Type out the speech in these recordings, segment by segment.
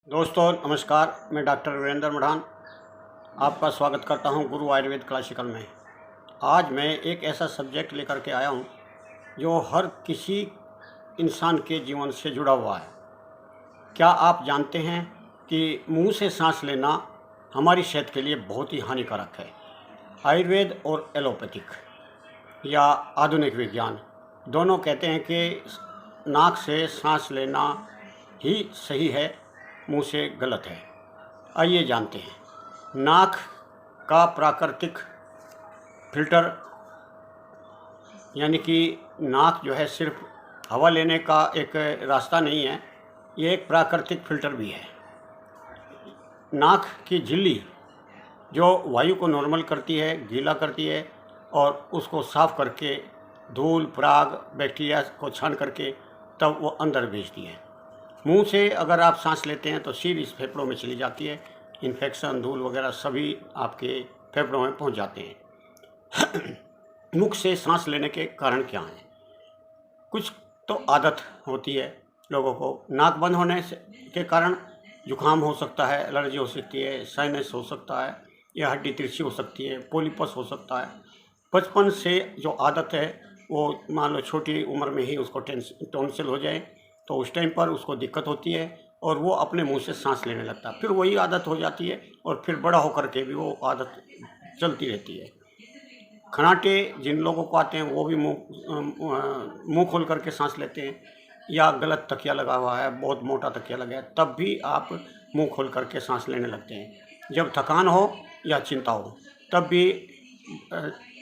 दोस्तों नमस्कार, मैं डॉक्टर वीरेंद्र मढ़ान आपका स्वागत करता हूं गुरु आयुर्वेद क्लासिकल में। आज मैं एक ऐसा सब्जेक्ट लेकर के आया हूं जो हर किसी इंसान के जीवन से जुड़ा हुआ है। क्या आप जानते हैं कि मुंह से सांस लेना हमारी सेहत के लिए बहुत ही हानिकारक है। आयुर्वेद और एलोपैथिक या आधुनिक विज्ञान दोनों कहते हैं कि नाक से सांस लेना ही सही है, मुंह से गलत है। आइए जानते हैं। नाक का प्राकृतिक फिल्टर, यानी कि नाक जो है सिर्फ हवा लेने का एक रास्ता नहीं है, ये एक प्राकृतिक फिल्टर भी है। नाक की झिल्ली जो वायु को नॉर्मल करती है, गीला करती है और उसको साफ करके धूल, पराग, बैक्टीरिया को छान करके तब वो अंदर भेजती है। मुंह से अगर आप सांस लेते हैं तो सीधी फेफड़ों में चली जाती है। इन्फेक्शन, धूल वगैरह सभी आपके फेफड़ों में पहुंच जाते हैं। मुख से सांस लेने के कारण क्या हैं? कुछ तो आदत होती है लोगों को। नाक बंद होने से के कारण जुकाम हो सकता है, एलर्जी हो सकती है, साइनस हो सकता है, या हड्डी तिरछी हो सकती है, पोलिपस हो सकता है। बचपन से जो आदत है वो मान लो छोटी उम्र में ही उसको टॉन्सिल हो जाए तो उस टाइम पर उसको दिक्कत होती है और वो अपने मुंह से सांस लेने लगता है। फिर वही आदत हो जाती है और फिर बड़ा होकर के भी वो आदत चलती रहती है। खनाटे जिन लोगों को आते हैं वो भी मुंह खोल करके सांस लेते हैं, या गलत तकिया लगा हुआ है, बहुत मोटा तकिया लगा है, तब भी आप मुंह खोल करके सांस लेने लगते हैं। जब थकान हो या चिंता हो तब भी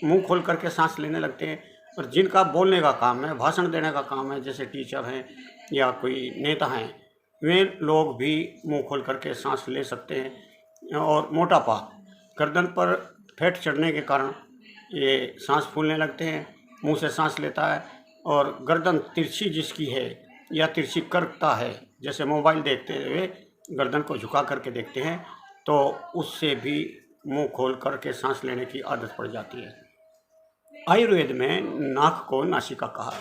मुंह खोल करके सांस लेने लगते हैं। और जिनका बोलने का काम है, भाषण देने का काम है, जैसे टीचर हैं या कोई नेता हैं, वे लोग भी मुंह खोल करके सांस ले सकते हैं। और मोटापा, गर्दन पर फैट चढ़ने के कारण ये सांस फूलने लगते हैं, मुंह से सांस लेता है। और गर्दन तिरछी जिसकी है या तिरछी करता है, जैसे मोबाइल देखते हुए गर्दन को झुका करके देखते हैं, तो उससे भी मुंह खोल करके सांस लेने की आदत पड़ जाती है। आयुर्वेद में नाक को नासिका कहा है।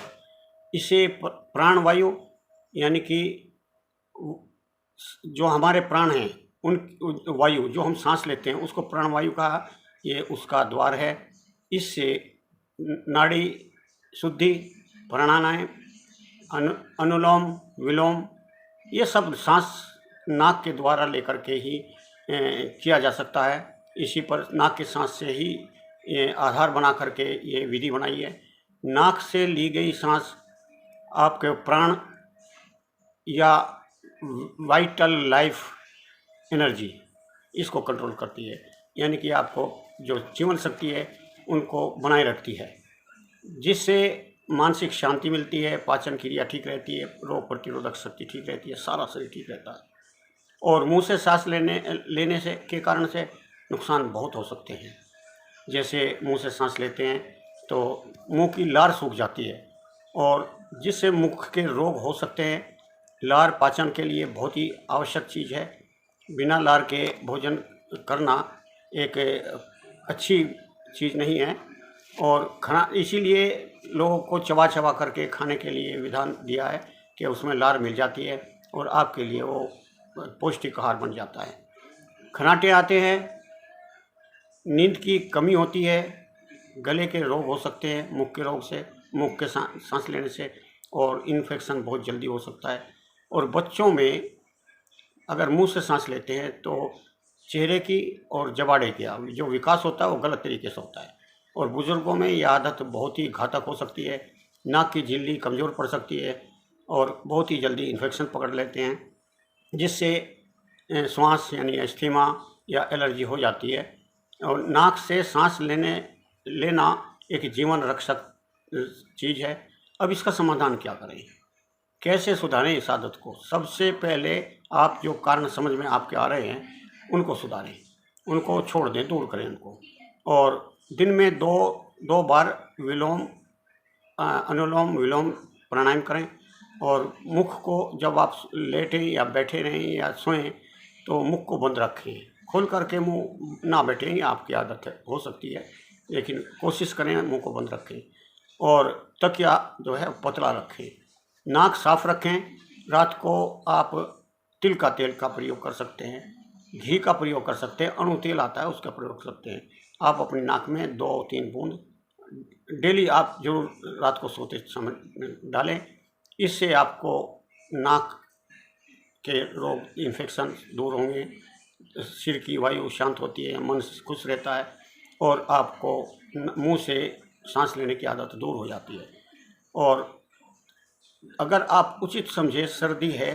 इसे प्राणवायु, यानी कि जो हमारे प्राण हैं उन वायु जो हम सांस लेते हैं उसको प्राणवायु कहा, ये उसका द्वार है। इससे नाड़ी शुद्धि, प्राणायाम, अनुलोम विलोम, ये सब सांस नाक के द्वारा लेकर के ही किया जा सकता है। इसी पर नाक की सांस से ही आधार बना करके ये विधि बनाई है। नाक से ली गई सांस आपके प्राण या वाइटल लाइफ एनर्जी इसको कंट्रोल करती है, यानी कि आपको जो जीवन शक्ति है उनको बनाए रखती है, जिससे मानसिक शांति मिलती है, पाचन क्रिया ठीक रहती है, रोग प्रतिरोधक शक्ति ठीक रहती है, सारा शरीर ठीक रहता है। और मुंह से सांस लेने से के कारण से नुकसान बहुत हो सकते हैं। जैसे मुंह से सांस लेते हैं तो मुंह की लार सूख जाती है और जिससे मुख के रोग हो सकते हैं। लार पाचन के लिए बहुत ही आवश्यक चीज़ है। बिना लार के भोजन करना एक अच्छी चीज़ नहीं है। और खाना इसीलिए लोगों को चबा चबा करके खाने के लिए विधान दिया है कि उसमें लार मिल जाती है और आपके लिए वो पौष्टिक आहार बन जाता है। खनाटे आते हैं, नींद की कमी होती है, गले के रोग हो सकते हैं मुख के रोग से, मुख के सांस लेने से, और इन्फेक्शन बहुत जल्दी हो सकता है। और बच्चों में अगर मुंह से सांस लेते हैं तो चेहरे की और जबाड़े की जो विकास होता है वो गलत तरीके से होता है। और बुजुर्गों में यह आदत बहुत ही घातक हो सकती है। नाक की झिल्ली कमज़ोर पड़ सकती है और बहुत ही जल्दी इन्फेक्शन पकड़ लेते हैं, जिससे श्वास यानी अस्थमा या एलर्जी हो जाती है। और नाक से सांस लेना एक जीवन रक्षक चीज़ है। अब इसका समाधान क्या करें, कैसे सुधारें इस आदत को? सबसे पहले आप जो कारण समझ में आपके आ रहे हैं उनको सुधारें, उनको छोड़ दें, दूर करें उनको। और दिन में दो बार अनुलोम विलोम प्राणायाम करें। और मुख को जब आप लेटें या बैठे रहें या सोएं तो मुख को बंद रखें, खोल करके मुंह ना बैठें, ये आपकी आदत है, हो सकती है, लेकिन कोशिश करें मुंह को बंद रखें। और तकिया जो है पतला रखें, नाक साफ रखें। रात को आप तिल का तेल का प्रयोग कर सकते हैं, घी का प्रयोग कर सकते हैं, अणु तेल आता है उसका प्रयोग कर सकते हैं। आप अपनी नाक में 2-3 बूंद डेली आप जरूर रात को सोते समय डालें। इससे आपको नाक के रोग इन्फेक्शन दूर होंगे, सिर की वायु शांत होती है, मन खुश रहता है और आपको मुंह से सांस लेने की आदत दूर हो जाती है। और अगर आप उचित समझे, सर्दी है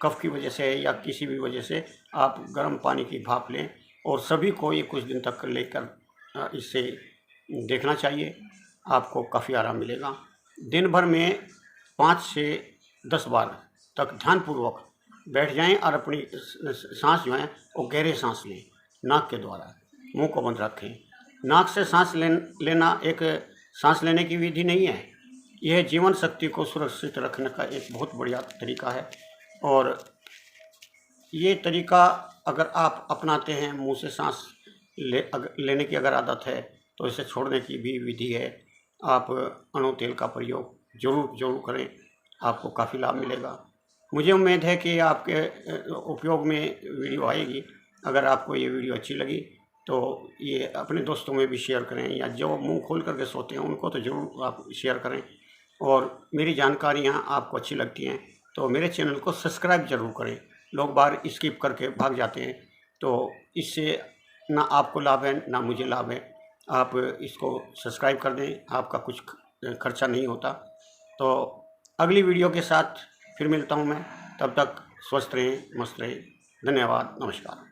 कफ की वजह से या किसी भी वजह से, आप गर्म पानी की भाप लें और सभी को ये कुछ दिन तक लेकर इससे देखना चाहिए, आपको काफ़ी आराम मिलेगा। दिन भर में 5 से 10 बार तक ध्यानपूर्वक बैठ जाएं और अपनी सांस जो है वो गहरे सांस लें नाक के द्वारा, मुंह को बंद रखें। नाक से सांस लेना एक सांस लेने की विधि नहीं है, यह जीवन शक्ति को सुरक्षित रखने का एक बहुत बढ़िया तरीका है। और ये तरीका अगर आप अपनाते हैं, मुंह से सांस लेने की अगर आदत है तो इसे छोड़ने की भी विधि है। आप अणु तेल का प्रयोग जरूर करें, आपको काफ़ी लाभ मिलेगा। मुझे उम्मीद है कि आपके उपयोग में वीडियो आएगी। अगर आपको ये वीडियो अच्छी लगी तो ये अपने दोस्तों में भी शेयर करें, या जो मुंह खोल करके सोते हैं उनको तो ज़रूर आप शेयर करें। और मेरी जानकारियाँ आपको अच्छी लगती हैं तो मेरे चैनल को सब्सक्राइब जरूर करें। लोग बार स्किप करके भाग जाते हैं, तो इससे ना आपको लाभ है ना मुझे लाभ है। आप इसको सब्सक्राइब कर दें, आपका कुछ खर्चा नहीं होता। तो अगली वीडियो के साथ फिर मिलता हूँ मैं, तब तक स्वस्थ रहें, मस्त रहें। धन्यवाद, नमस्कार।